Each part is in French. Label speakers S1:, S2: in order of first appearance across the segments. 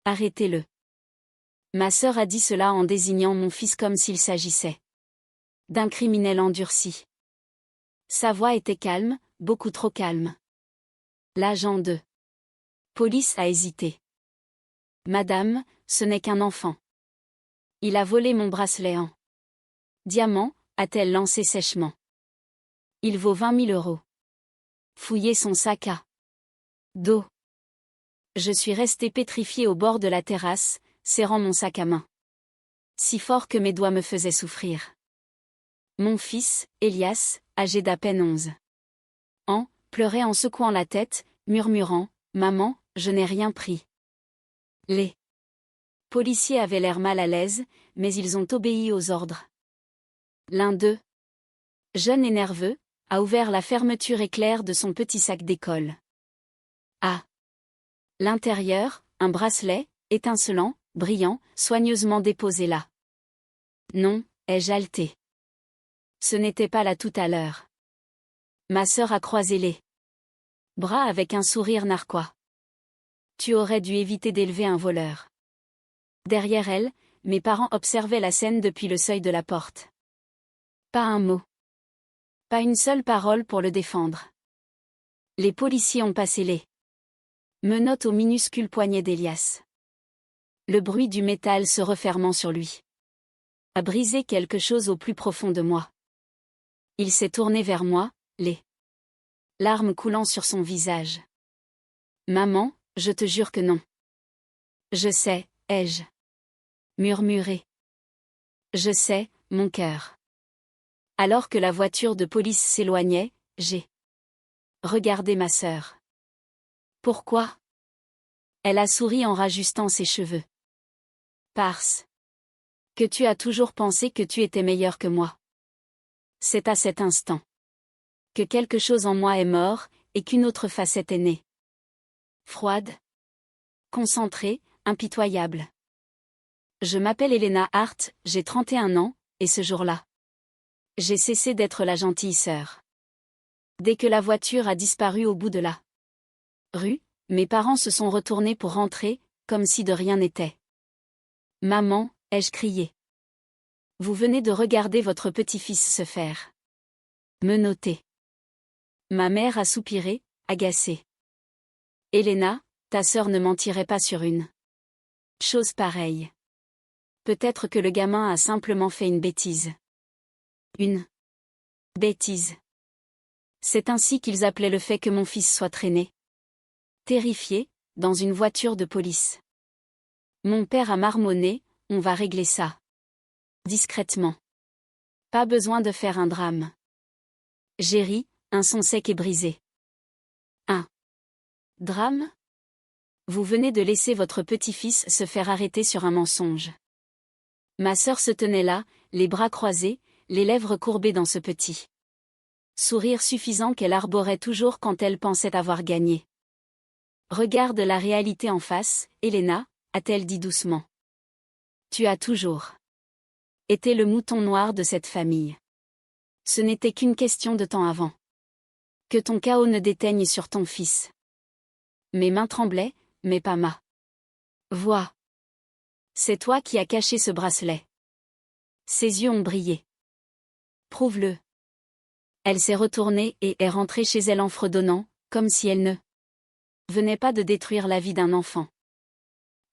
S1: Arrêtez-le. Ma sœur a dit cela en désignant mon fils comme s'il s'agissait d'un criminel endurci. Sa voix était calme, beaucoup trop calme. L'agent de police a hésité. Madame, ce n'est qu'un enfant. Il a volé mon bracelet en diamant, a-t-elle lancé sèchement. Il vaut 20 000 €. Fouillez son sac à dos. Je suis restée pétrifiée au bord de la terrasse, serrant mon sac à main. Si fort que mes doigts me faisaient souffrir. Mon fils, Elias, âgé d'à peine 11 ans, pleurait en secouant la tête, murmurant « Maman, je n'ai rien pris ». Les policiers avaient l'air mal à l'aise, mais ils ont obéi aux ordres. L'un d'eux, jeune et nerveux, a ouvert la fermeture éclair de son petit sac d'école. À l'intérieur, un bracelet, étincelant, brillant, soigneusement déposé là. Non, ai-je haleté. Ce n'était pas là tout à l'heure. Ma sœur a croisé les bras avec un sourire narquois. Tu aurais dû éviter d'élever un voleur. Derrière elle, mes parents observaient la scène depuis le seuil de la porte. Pas un mot. Pas une seule parole pour le défendre. Les policiers ont passé les menottes au minuscule poignet d'Elias. Le bruit du métal se refermant sur lui a brisé quelque chose au plus profond de moi. Il s'est tourné vers moi, les larmes coulant sur son visage. Maman, je te jure que non. Je sais, ai-je murmuré. Je sais, mon cœur. Alors que la voiture de police s'éloignait, j'ai regardé ma sœur. Pourquoi? Elle a souri en rajustant ses cheveux. Parce que tu as toujours pensé que tu étais meilleur que moi. C'est à cet instant que quelque chose en moi est mort, et qu'une autre facette est née. Froide, concentrée, impitoyable. Je m'appelle Elena Hart, j'ai 31 ans, et ce jour-là, j'ai cessé d'être la gentille sœur. Dès que la voiture a disparu au bout de la rue, mes parents se sont retournés pour rentrer, comme si de rien n'était. Maman, ai-je crié. Vous venez de regarder votre petit-fils se faire menotter. Ma mère a soupiré, agacée. Elena, ta sœur ne mentirait pas sur une chose pareille. Peut-être que le gamin a simplement fait une bêtise. Une bêtise. C'est ainsi qu'ils appelaient le fait que mon fils soit traîné. Terrifié, dans une voiture de police. Mon père a marmonné, on va régler ça. Discrètement. Pas besoin de faire un drame. J'ai ri, un son sec et brisé. Un drame? Vous venez de laisser votre petit-fils se faire arrêter sur un mensonge. Ma sœur se tenait là, les bras croisés, les lèvres courbées dans ce petit sourire suffisant qu'elle arborait toujours quand elle pensait avoir gagné. Regarde la réalité en face, Elena, a-t-elle dit doucement. Tu as toujours été le mouton noir de cette famille. Ce n'était qu'une question de temps avant que ton chaos ne déteigne sur ton fils. Mes mains tremblaient, mais pas ma voix. C'est toi qui as caché ce bracelet. Ses yeux ont brillé. Prouve-le. Elle s'est retournée et est rentrée chez elle en fredonnant, comme si elle ne venait pas de détruire la vie d'un enfant.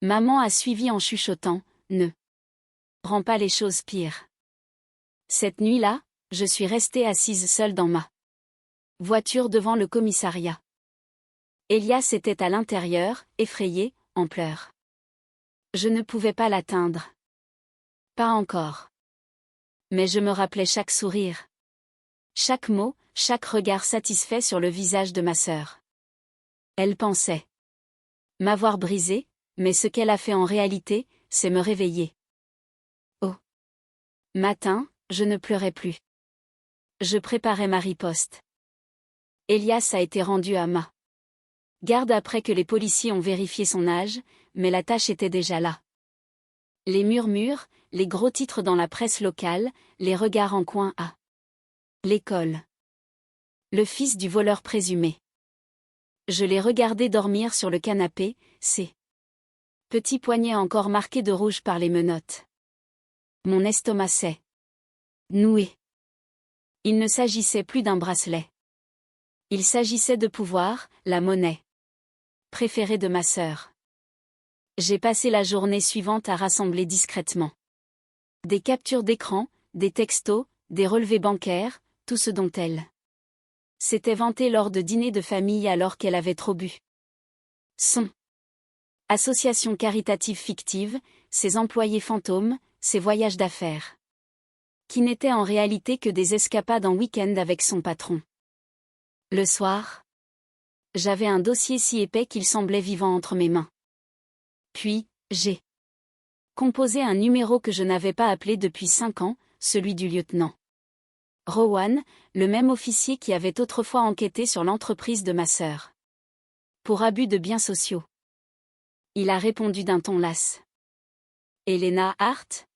S1: Maman a suivi en chuchotant, ne rends pas les choses pires. Cette nuit-là, je suis restée assise seule dans ma voiture devant le commissariat. Elias était à l'intérieur, effrayé, en pleurs. Je ne pouvais pas l'atteindre. Pas encore. Mais je me rappelais chaque sourire. Chaque mot, chaque regard satisfait sur le visage de ma sœur. Elle pensait m'avoir brisé, mais ce qu'elle a fait en réalité, c'est me réveiller. Au matin, je ne pleurais plus. Je préparais ma riposte. Elias a été rendu à ma garde après que les policiers ont vérifié son âge, mais la tâche était déjà là. Les murmures, les gros titres dans la presse locale, les regards en coin à l'école. Le fils du voleur présumé. Je l'ai regardé dormir sur le canapé, ses Petit poignet encore marqué de rouge par les menottes. Mon estomac s'est noué. Il ne s'agissait plus d'un bracelet. Il s'agissait de pouvoir, la monnaie préférée de ma sœur. J'ai passé la journée suivante à rassembler discrètement des captures d'écran, des textos, des relevés bancaires, tout ce dont elle s'était vantée lors de dîners de famille alors qu'elle avait trop bu. Son association caritative fictive, ses employés fantômes, ses voyages d'affaires, qui n'étaient en réalité que des escapades en week-end avec son patron. Le soir, j'avais un dossier si épais qu'il semblait vivant entre mes mains. Puis, j'ai composé un numéro que je n'avais pas appelé depuis 5 ans, celui du lieutenant Rowan, le même officier qui avait autrefois enquêté sur l'entreprise de ma sœur pour abus de biens sociaux. Il a répondu d'un ton las. Helena Hart?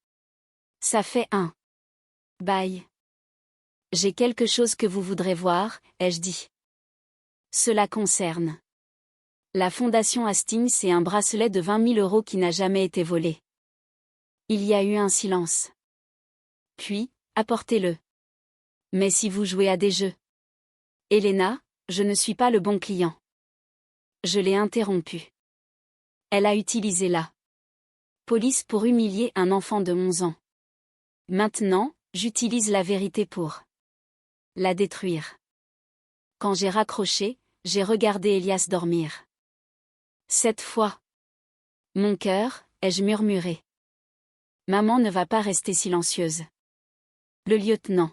S1: Ça fait un bail. J'ai quelque chose que vous voudrez voir, ai-je dit. Cela concerne la fondation Hastings et un bracelet de 20 000 € qui n'a jamais été volé. Il y a eu un silence. Puis, apportez-le. Mais si vous jouez à des jeux. Helena, je ne suis pas le bon client. Je l'ai interrompue. Elle a utilisé la police pour humilier un enfant de 11 ans. Maintenant, j'utilise la vérité pour la détruire. Quand j'ai raccroché, j'ai regardé Elias dormir. Cette fois, mon cœur, ai-je murmuré. Maman ne va pas rester silencieuse. Le lieutenant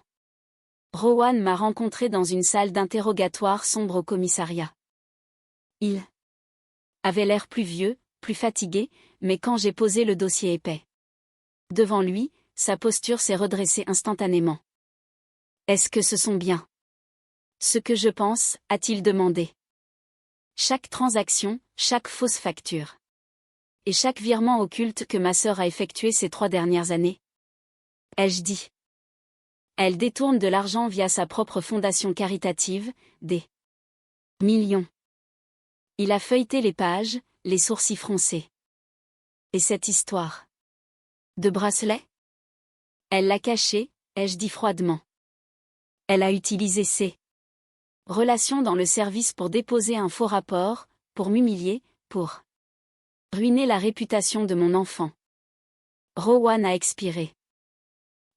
S1: Rowan m'a rencontré dans une salle d'interrogatoire sombre au commissariat. Il avait l'air plus vieux, plus fatigué, mais quand j'ai posé le dossier épais devant lui, sa posture s'est redressée instantanément. Est-ce que ce sont bien ce que je pense, a-t-il demandé. Chaque transaction, chaque fausse facture. Et chaque virement occulte que ma sœur a effectué ces 3 dernières années. Ai-je dit. Elle détourne de l'argent via sa propre fondation caritative, des millions. Il a feuilleté les pages, les sourcils froncés. Et cette histoire de bracelet? Elle l'a caché, ai-je dit froidement. Elle a utilisé ses relations dans le service pour déposer un faux rapport, pour m'humilier, pour ruiner la réputation de mon enfant. Rowan a expiré.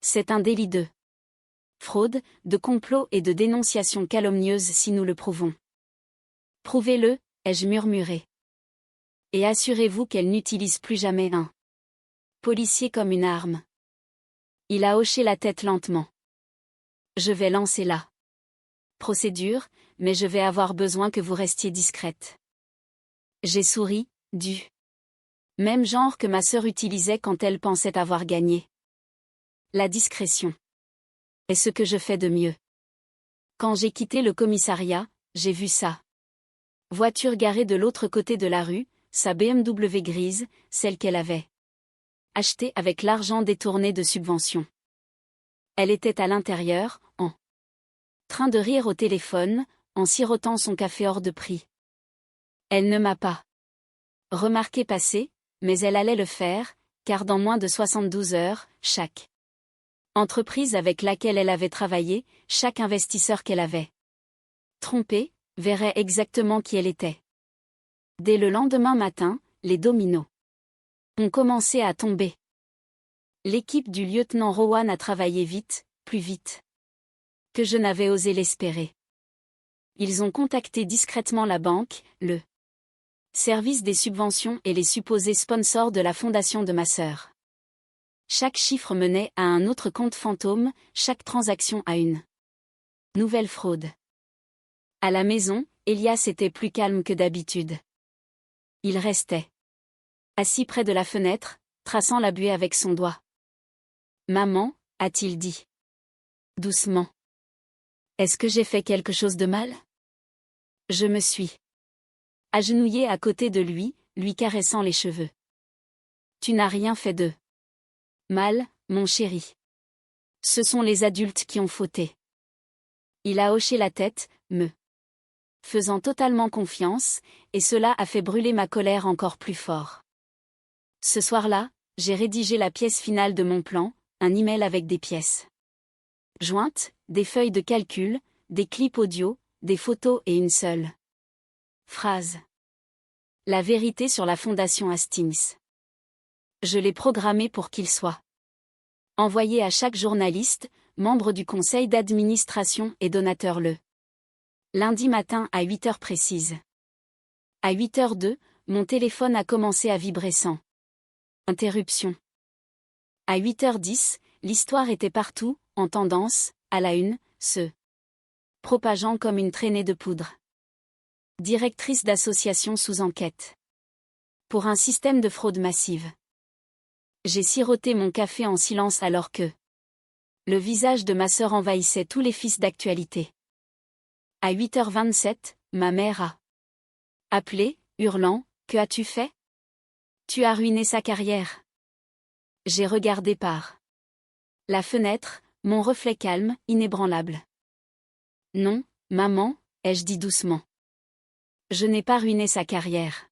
S1: C'est un délit de fraude, de complot et de dénonciation calomnieuse si nous le prouvons. Prouvez-le, ai-je murmuré. Et assurez-vous qu'elle n'utilise plus jamais un policier comme une arme. Il a hoché la tête lentement. Je vais lancer la procédure, mais je vais avoir besoin que vous restiez discrète. J'ai souri, du même genre que ma sœur utilisait quand elle pensait avoir gagné. La discrétion est ce que je fais de mieux. Quand j'ai quitté le commissariat, j'ai vu sa voiture garée de l'autre côté de la rue, sa BMW grise, celle qu'elle avait achetée avec l'argent détourné de subventions. Elle était à l'intérieur, en train de rire au téléphone, en sirotant son café hors de prix. Elle ne m'a pas remarqué passer, mais elle allait le faire, car dans moins de 72 heures, chaque entreprise avec laquelle elle avait travaillé, chaque investisseur qu'elle avait trompé, verrait exactement qui elle était. Dès le lendemain matin, les dominos ont commencé à tomber. L'équipe du lieutenant Rowan a travaillé vite, plus vite que je n'avais osé l'espérer. Ils ont contacté discrètement la banque, le service des subventions et les supposés sponsors de la fondation de ma sœur. Chaque chiffre menait à un autre compte fantôme, chaque transaction à une nouvelle fraude. À la maison, Elias était plus calme que d'habitude. Il restait assis près de la fenêtre, traçant la buée avec son doigt. Maman, a-t-il dit doucement. Est-ce que j'ai fait quelque chose de mal? Je me suis agenouillée à côté de lui, lui caressant les cheveux. Tu n'as rien fait de mal, mon chéri. Ce sont les adultes qui ont fauté. Il a hoché la tête, me faisant totalement confiance, et cela a fait brûler ma colère encore plus fort. Ce soir-là, j'ai rédigé la pièce finale de mon plan, un email avec des pièces jointes, des feuilles de calcul, des clips audio, des photos et une seule phrase. La vérité sur la fondation Hastings. Je l'ai programmé pour qu'il soit envoyé à chaque journaliste, membre du conseil d'administration et donateur le lundi matin à 8 heures précises. À 8h02, mon téléphone a commencé à vibrer sans interruption. À 8h10, l'histoire était partout, en tendance, à la une, se propageant comme une traînée de poudre. Directrice d'association sous enquête. Pour un système de fraude massive. J'ai siroté mon café en silence alors que le visage de ma sœur envahissait tous les fils d'actualité. À 8h27, ma mère a appelé, hurlant, « Que as-tu fait ? Tu as ruiné sa carrière. » J'ai regardé par la fenêtre, mon reflet calme, inébranlable. « Non, maman, » ai-je dit doucement. Je n'ai pas ruiné sa carrière.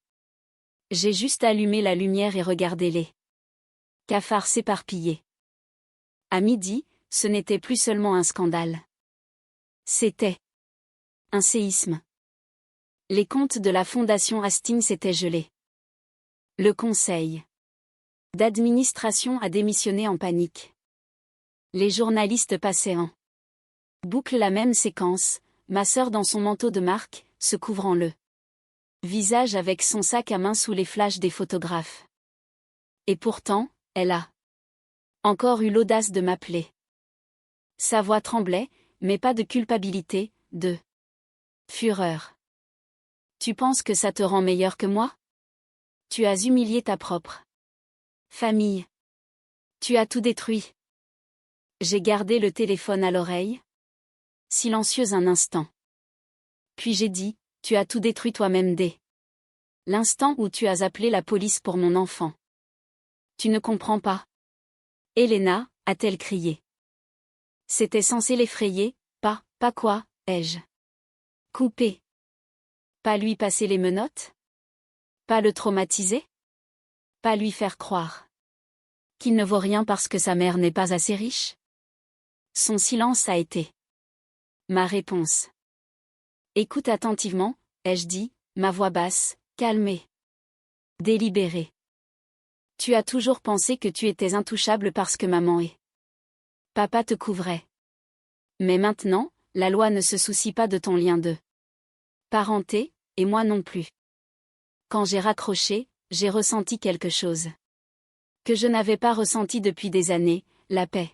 S1: J'ai juste allumé la lumière et regardé les cafards s'éparpiller. À midi, ce n'était plus seulement un scandale. C'était un séisme. Les comptes de la fondation Hastings étaient gelés. Le conseil d'administration a démissionné en panique. Les journalistes passaient en boucle la même séquence, ma sœur dans son manteau de marque, se couvrant le visage avec son sac à main sous les flashs des photographes. Et pourtant, elle a encore eu l'audace de m'appeler. Sa voix tremblait, mais pas de culpabilité, de fureur. Tu penses que ça te rend meilleur que moi ? Tu as humilié ta propre famille. Tu as tout détruit. J'ai gardé le téléphone à l'oreille, silencieuse un instant. Puis j'ai dit, tu as tout détruit toi-même dès l'instant où tu as appelé la police pour mon enfant. Tu ne comprends pas. Elena, a-t-elle crié. C'était censé l'effrayer, pas quoi, ai-je coupé. Pas lui passer les menottes ? Pas le traumatiser ? Pas lui faire croire qu'il ne vaut rien parce que sa mère n'est pas assez riche ? Son silence a été ma réponse. Écoute attentivement, ai-je dit, ma voix basse, calmée, délibérée. Tu as toujours pensé que tu étais intouchable parce que maman et papa te couvraient. Mais maintenant, la loi ne se soucie pas de ton lien de parenté, et moi non plus. Quand j'ai raccroché, j'ai ressenti quelque chose que je n'avais pas ressenti depuis des années, la paix.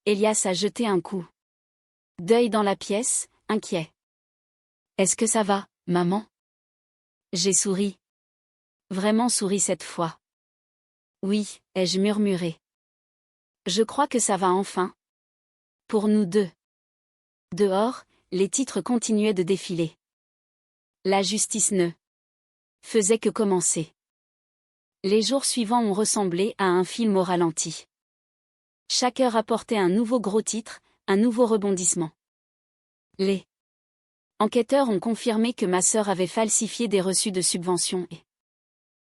S1: Elias a jeté un coup d'œil dans la pièce, inquiet. Est-ce que ça va, maman ? J'ai souri. Vraiment souri cette fois. Oui, ai-je murmuré. Je crois que ça va enfin. Pour nous deux. Dehors, les titres continuaient de défiler. La justice ne faisait que commencer. Les jours suivants ont ressemblé à un film au ralenti. Chaque heure apportait un nouveau gros titre, un nouveau rebondissement. Les enquêteurs ont confirmé que ma sœur avait falsifié des reçus de subventions et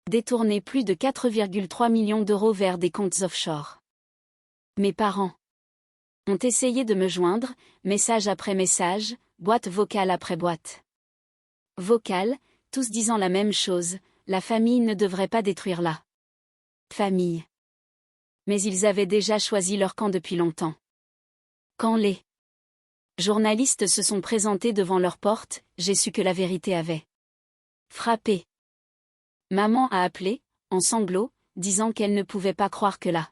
S1: détourné plus de 4,3 millions d'euros vers des comptes offshore. Mes parents ont essayé de me joindre, message après message, boîte vocale après boîte vocale, tous disant la même chose, la famille ne devrait pas détruire la famille. Mais ils avaient déjà choisi leur camp depuis longtemps. Quand les journalistes se sont présentés devant leur porte, j'ai su que la vérité avait frappé. Maman a appelé, en sanglots, disant qu'elle ne pouvait pas croire que la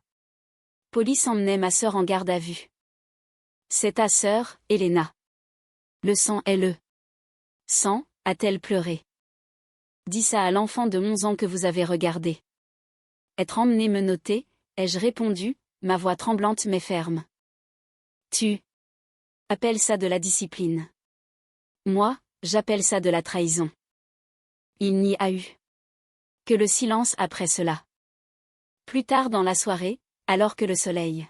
S1: police emmenait ma sœur en garde à vue. C'est ta sœur, Elena. Le sang est le sang, a-t-elle pleuré. Dis ça à l'enfant de 11 ans que vous avez regardé. Être emmené menotter, ai-je répondu, ma voix tremblante mais ferme. Tu appelles ça de la discipline. Moi, j'appelle ça de la trahison. Il n'y a eu que le silence après cela. Plus tard dans la soirée, alors que le soleil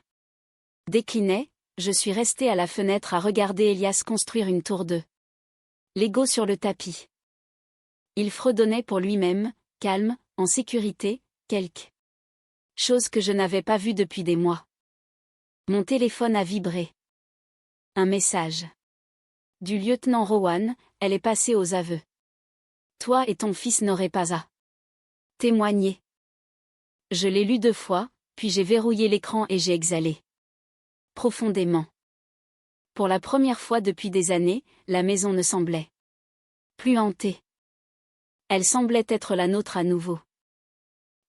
S1: déclinait, je suis restée à la fenêtre à regarder Elias construire une tour de Lego sur le tapis. Il fredonnait pour lui-même, calme, en sécurité, quelque chose que je n'avais pas vu depuis des mois. Mon téléphone a vibré. Un message. Du lieutenant Rowan, elle est passée aux aveux. Toi et ton fils n'auraient pas à témoigner. Je l'ai lu 2 fois, puis j'ai verrouillé l'écran et j'ai exhalé. Profondément. Pour la première fois depuis des années, la maison ne semblait plus hantée. Elle semblait être la nôtre à nouveau.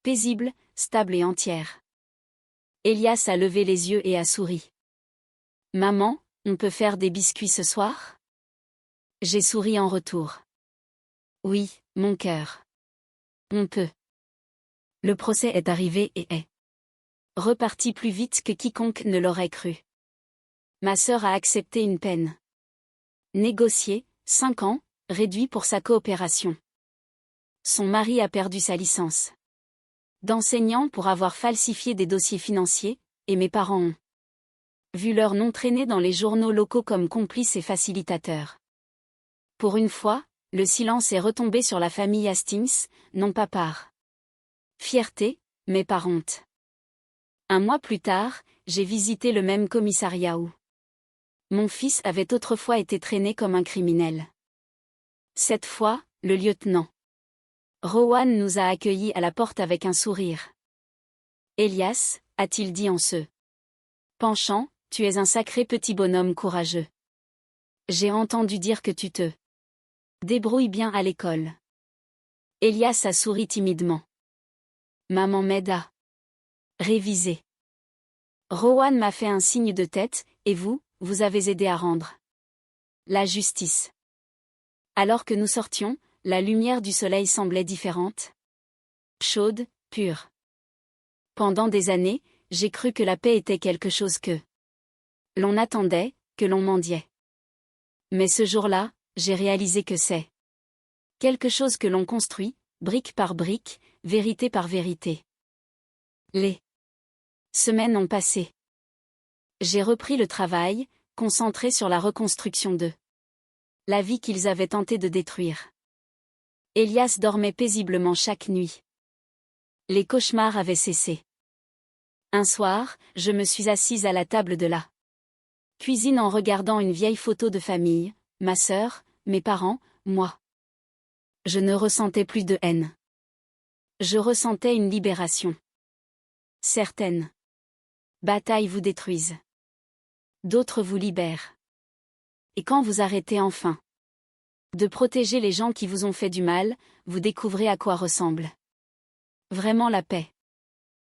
S1: Paisible, stable et entière. Elias a levé les yeux et a souri. Maman, on peut faire des biscuits ce soir? J'ai souri en retour. Oui, mon cœur. On peut. Le procès est arrivé et est reparti plus vite que quiconque ne l'aurait cru. Ma sœur a accepté une peine négociée, 5 ans, réduit pour sa coopération. Son mari a perdu sa licence d'enseignant pour avoir falsifié des dossiers financiers, et mes parents ont vu leur nom traîner dans les journaux locaux comme complices et facilitateurs. Pour une fois, le silence est retombé sur la famille Hastings, non pas par fierté, mais par honte. 1 mois plus tard, j'ai visité le même commissariat où mon fils avait autrefois été traîné comme un criminel. Cette fois, le lieutenant Rowan nous a accueillis à la porte avec un sourire. Elias, a-t-il dit en se penchant, tu es un sacré petit bonhomme courageux. J'ai entendu dire que tu te débrouilles bien à l'école. Elias a souri timidement. Maman m'aide à réviser. Rowan m'a fait un signe de tête, et vous avez aidé à rendre la justice. Alors que nous sortions, la lumière du soleil semblait différente. Chaude, pure. Pendant des années, j'ai cru que la paix était quelque chose que l'on attendait, que l'on mendiait. Mais ce jour-là, j'ai réalisé que c'est quelque chose que l'on construit, brique par brique, vérité par vérité. Les semaines ont passé. J'ai repris le travail, concentré sur la reconstruction de la vie qu'ils avaient tenté de détruire. Elias dormait paisiblement chaque nuit. Les cauchemars avaient cessé. Un soir, je me suis assise à la table de la cuisine en regardant une vieille photo de famille, ma sœur, mes parents, moi. Je ne ressentais plus de haine. Je ressentais une libération. Certaines batailles vous détruisent. D'autres vous libèrent. Et quand vous arrêtez enfin de protéger les gens qui vous ont fait du mal, vous découvrez à quoi ressemble vraiment la paix.